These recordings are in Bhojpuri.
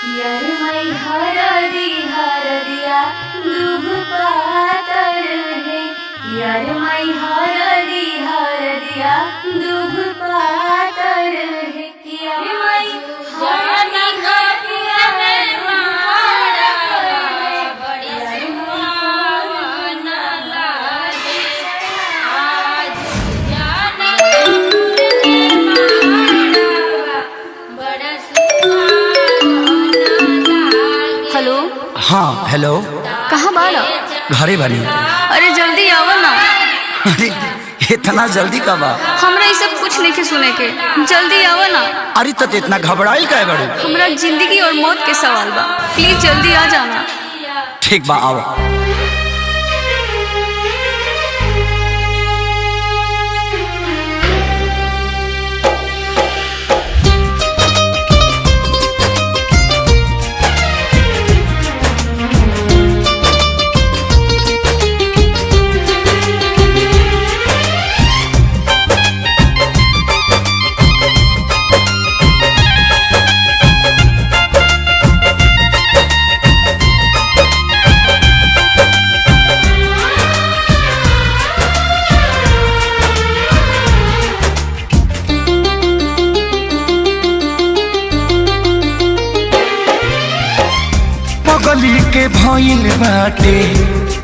यार मैं हरदिया दूब पातर है। यार मैं हरदिया दूब पातर है। यार मैं हेलो। हाँ हेलो। कहाँ बाड़ा? घरे बनी। अरे जल्दी आओ ना। अरे इतना जल्दी कब आ? हमरा ये सब कुछ नहीं के सुने के, जल्दी आओ ना। अरे तो इतना घबराइल काहे बड़ू? हमरा जिंदगी और मौत के सवाल बा, प्लीज जल्दी आ जाना। ठीक बा आओ। पागल के भइल बाटे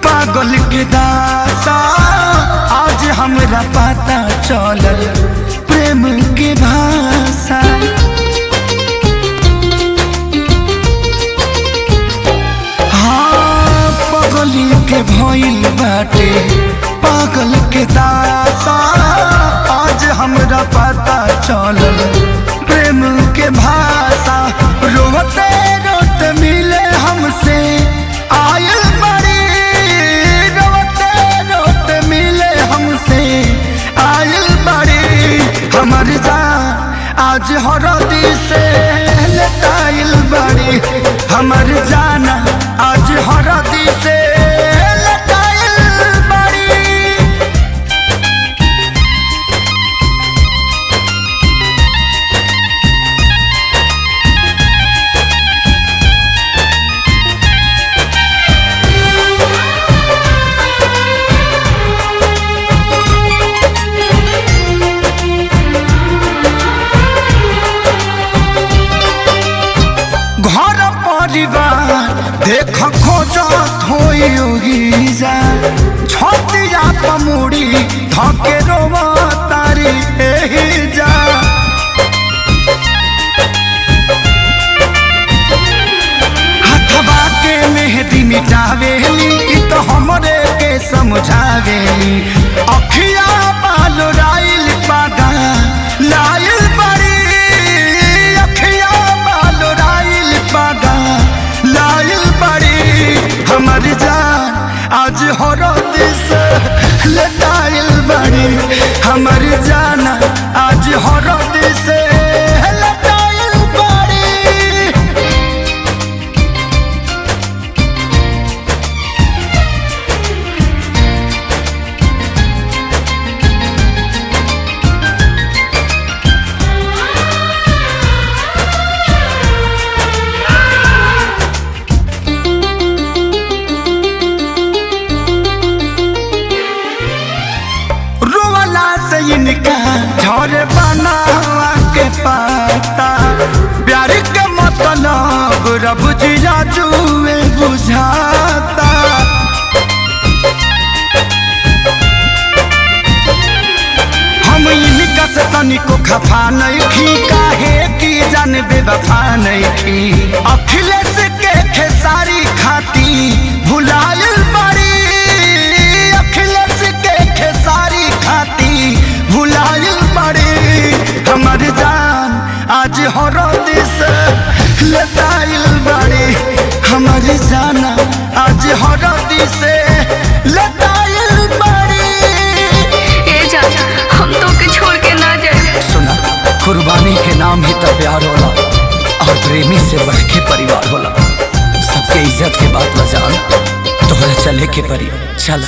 पागल के दासा, आज हमरा पता चलल प्रेम के भाषा। हाँ पागल के भइल बाटे पागल के दासा, आज हमरा पता चलल प्रेम के भाषा। रोते रोते मिले हमसे आयल बड़ी, रोते रोते मिले हमसे आयल बड़ी। हमर जान आज हरदी से लटाइल बड़ी, हमर जान आज हरदी से लटाइल बड़ी। घर परिवार देख खोजत होई जा, छतिया पमुड़ी धके रोवा तारी एही जा। हथवा के मेहंदी मिटावेली इ तो हमरे के समझावेली। अखिया बाल राइल पागा लाइल बड़ी, अखिया बाल राइल पागा लाइल बड़ी। हमर जान आज हरद से लटाइल बड़ी, हमर जान आज हरद से लटाइल बड़ी। इनका झर बनावा के पाता, प्यार के मतलब रब जिया जुए बुझाता। हम इनका से तनिको खफा नहीं खी, काहे की जान बेवफा नहीं खी। अखिलेश के खेसारी खाती भुलाइल बड़ी, अखिलेश के खेसारी खाती भुलाइल बड़ी। हमर जान आज हरद से लटाइल बड़ी, हमर जान आज हरद से लटाइल बड़ी। ए जान हम तो के छोड़ के ना जाए। सुना, कुर्बानी के नाम ही तो प्यार होला, और प्रेमी से बढ़ के परिवार होला। सबके इज्जत के बात बजान, तोहरा चले के परी चल।